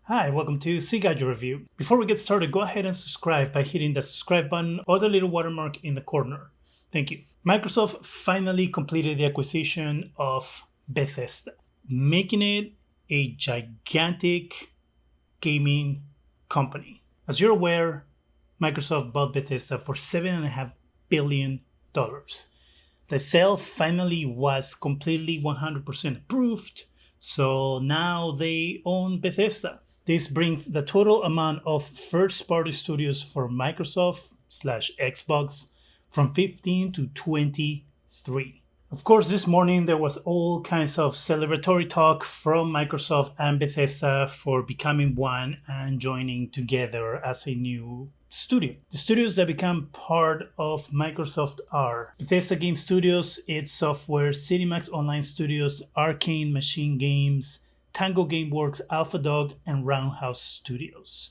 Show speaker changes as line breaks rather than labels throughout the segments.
Hi, welcome to Zgadgetreview. Before we get started, go ahead and subscribe by hitting the subscribe button or the little watermark in the corner. Thank you. Microsoft finally completed the acquisition of Bethesda, making it a gigantic gaming company. As you're aware, Microsoft bought Bethesda for $7.5 billion. The sale finally was completely 100% approved, so now they own Bethesda. This brings the total amount of first party studios for Microsoft slash Xbox from 15 to 23. Of course, this morning there was all kinds of celebratory talk from Microsoft and Bethesda for becoming one and joining together as a new studio. The studios that become part of Microsoft are Bethesda Game Studios, id Software, Cinemax Online Studios, Arcane Machine Games, Tango Gameworks, Alpha Dog, and Roundhouse Studios.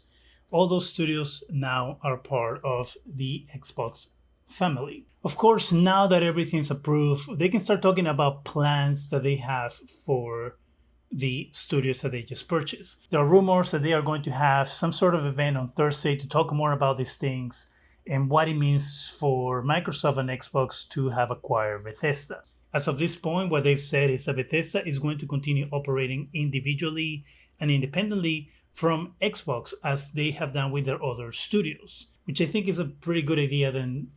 All those studios now are part of the Xbox family. Of course, now that everything's approved, they can start talking about plans that they have for the studios that they just purchased. There are rumors that they are going to have some sort of event on Thursday to talk more about these things and what it means for Microsoft and Xbox to have acquired Bethesda. As of this point, what they've said is that Bethesda is going to continue operating individually and independently from Xbox as they have done with their other studios, which I think is a pretty good idea than,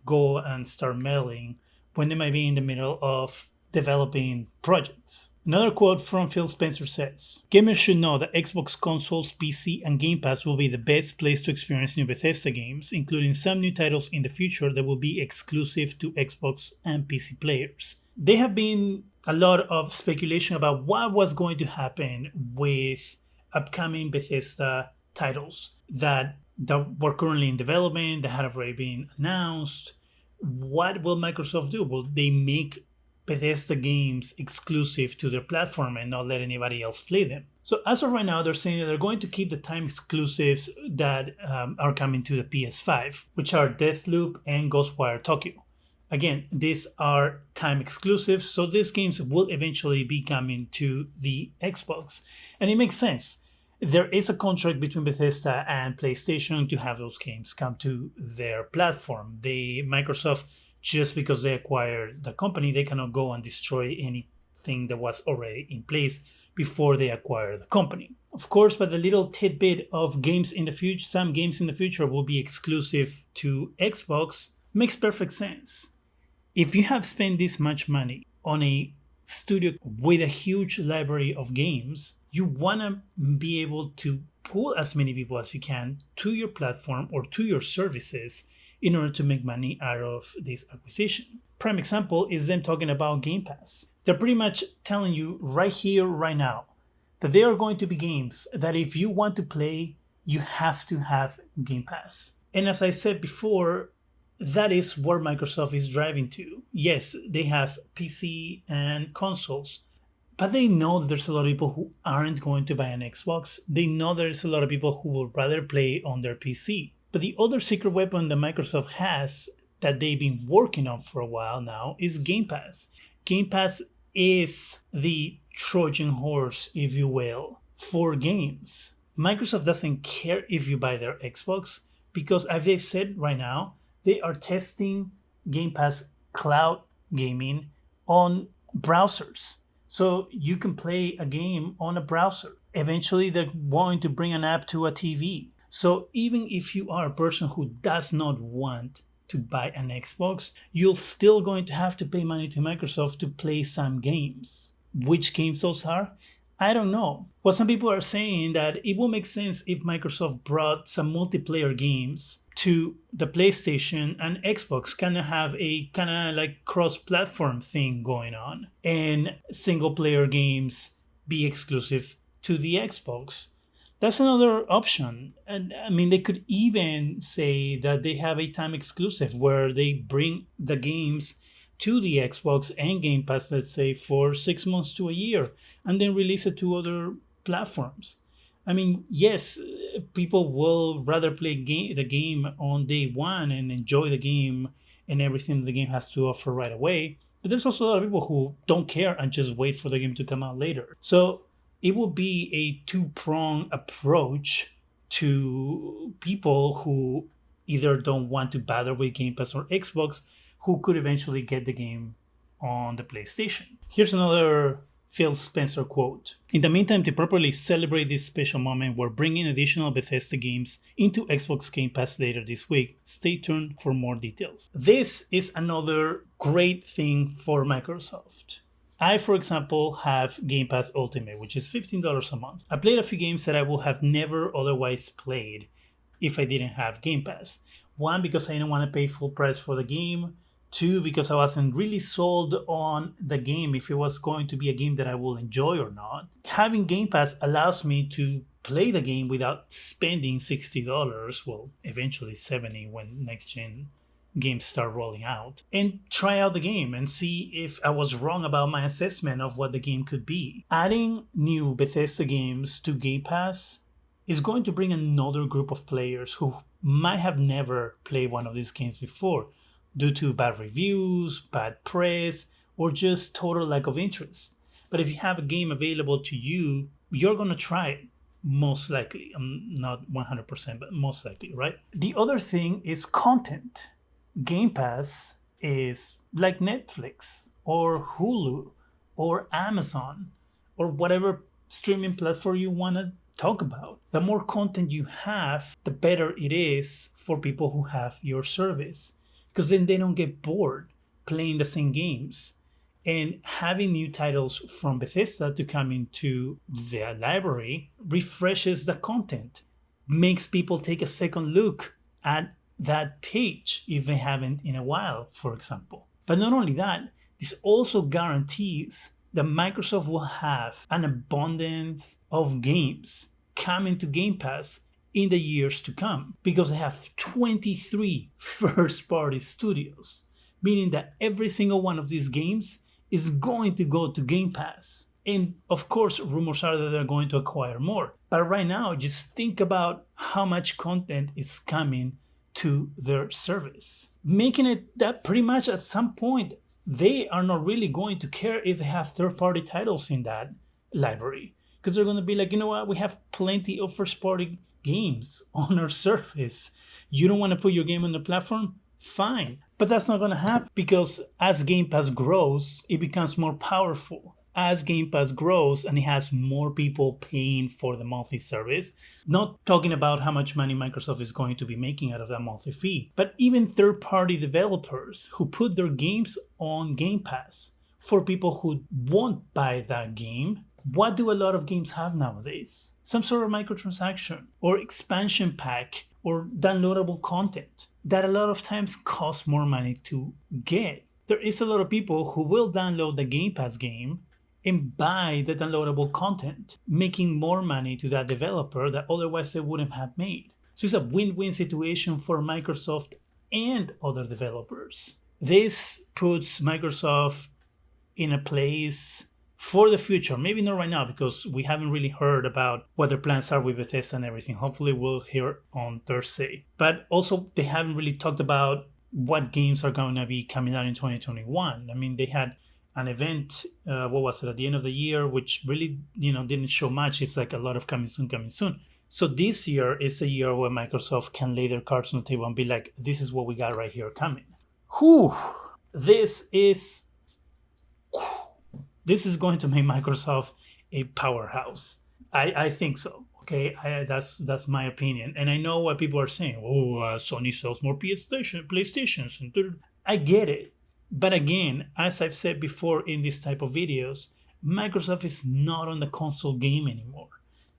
go and start meddling when they might be in the middle of developing projects. Another quote from Phil Spencer says, "Gamers should know that Xbox consoles, PC, and Game Pass will be the best place to experience new Bethesda games, including some new titles in the future that will be exclusive to Xbox and PC players." There have been a lot of speculation about what was going to happen with upcoming Bethesda titles that were currently in development, that had already been announced. What will Microsoft do? Will they make Bethesda games exclusive to their platform and not let anybody else play them? So as of right now, they're saying that they're going to keep the time exclusives that are coming to the PS5, which are Deathloop and Ghostwire Tokyo. Again, these are time exclusives, so these games will eventually be coming to the Xbox. And it makes sense. There is a contract between Bethesda and PlayStation to have those games come to their platform. Microsoft, just because they acquired the company, they cannot go and destroy anything that was already in place before they acquire the company. Of course, but the little tidbit of games in the future, some games in the future will be exclusive to Xbox, makes perfect sense. If you have spent this much money on a studio with a huge library of games, you want to be able to pull as many people as you can to your platform or to your services in order to make money out of this acquisition. Prime example is them talking about Game Pass. They're pretty much telling you right here, right now, that there are going to be games that if you want to play, you have to have Game Pass. And as I said before, that is where Microsoft is driving to. Yes, they have PC and consoles, but they know that there's a lot of people who aren't going to buy an Xbox. They know there's a lot of people who would rather play on their PC. But the other secret weapon that Microsoft has that they've been working on for a while now is Game Pass. Game Pass is the Trojan horse, if you will, for games. Microsoft doesn't care if you buy their Xbox because, as they've said right now, they are testing Game Pass cloud gaming on browsers. So you can play a game on a browser. Eventually, they're going to bring an app to a TV. So even if you are a person who does not want to buy an Xbox, you're still going to have to pay money to Microsoft to play some games. Which games those are? I don't know. Well, some people are saying that it will make sense if Microsoft brought some multiplayer games to the PlayStation and Xbox, kind of have a kind of like cross-platform thing going on, and single-player games be exclusive to the Xbox. That's another option. And I mean, they could even say that they have a time exclusive where they bring the games to the Xbox and Game Pass, let's say, for 6 months to a year, and then release it to other platforms. I mean, yes, people will rather play the game on day one and enjoy the game and everything the game has to offer right away. But there's also a lot of people who don't care and just wait for the game to come out later. So it will be a two-pronged approach to people who either don't want to bother with Game Pass or Xbox, who could eventually get the game on the PlayStation. Here's another Phil Spencer quote. In the meantime, to properly celebrate this special moment, we're bringing additional Bethesda games into Xbox Game Pass later this week. Stay tuned for more details. This is another great thing for Microsoft. I, for example, have Game Pass Ultimate, which is $15 a month. I played a few games that I would have never otherwise played if I didn't have Game Pass. One, because I didn't want to pay full price for the game. Two, because I wasn't really sold on the game if it was going to be a game that I will enjoy or not. Having Game Pass allows me to play the game without spending $60, well, eventually $70 when next gen games start rolling out, and try out the game and see if I was wrong about my assessment of what the game could be. Adding new Bethesda games to Game Pass is going to bring another group of players who might have never played one of these games before due to bad reviews, bad press, or just total lack of interest. But if you have a game available to you, you're going to try it, most likely. I'm not 100%, but most likely, right? The other thing is content. Game Pass is like Netflix or Hulu or Amazon or whatever streaming platform you want to talk about. The more content you have, the better it is for people who have your service, because then they don't get bored playing the same games. And having new titles from Bethesda to come into their library refreshes the content, makes people take a second look at that page if they haven't in a while, for example. But not only that, this also guarantees that Microsoft will have an abundance of games coming to Game Pass in the years to come, because they have 23 first-party studios, meaning that every single one of these games is going to go to Game Pass. And of course, rumors are that they're going to acquire more. But right now, just think about how much content is coming to their service, making it that pretty much at some point, they are not really going to care if they have third-party titles in that library, because they're going to be like, you know what, we have plenty of first-party games on our service. You don't want to put your game on the platform? Fine. But that's not going to happen, because as Game Pass grows, it becomes more powerful. As Game Pass grows and it has more people paying for the monthly service, not talking about how much money Microsoft is going to be making out of that monthly fee, but even third-party developers who put their games on Game Pass for people who won't buy that game. What do a lot of games have nowadays? Some sort of microtransaction or expansion pack or downloadable content that a lot of times costs more money to get. There is a lot of people who will download the Game Pass game and buy the downloadable content, making more money to that developer that otherwise they wouldn't have made. So it's a win-win situation for Microsoft and other developers. This puts Microsoft in a place for the future, maybe not right now, because we haven't really heard about what their plans are with Bethesda and everything. Hopefully we'll hear on Thursday. But also they haven't really talked about what games are going to be coming out in 2021. I mean, they had an event, at the end of the year, which really, didn't show much. It's like a lot of coming soon. So this year is a year where Microsoft can lay their cards on the table and be like, this is what we got right here coming. Whew, this is going to make Microsoft a powerhouse. I think so. Okay, that's my opinion. And I know what people are saying. Sony sells more PlayStations. I get it. But again, as I've said before in this type of videos, Microsoft is not on the console game anymore.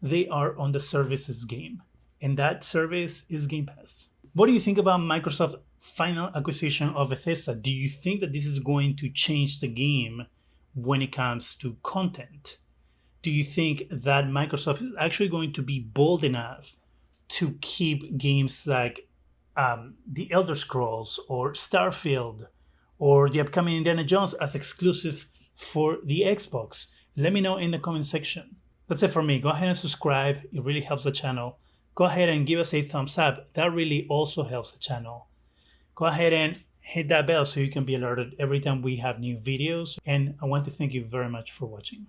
They are on the services game. And that service is Game Pass. What do you think about Microsoft's final acquisition of Bethesda? Do you think that this is going to change the game when it comes to content? Do you think that Microsoft is actually going to be bold enough to keep games like The Elder Scrolls or Starfield or the upcoming Indiana Jones as exclusive for the Xbox? Let me know in the comment section. That's it for me. Go ahead and subscribe. It really helps the channel. Go ahead and give us a thumbs up. That really also helps the channel. Go ahead and hit that bell so you can be alerted every time we have new videos. And I want to thank you very much for watching.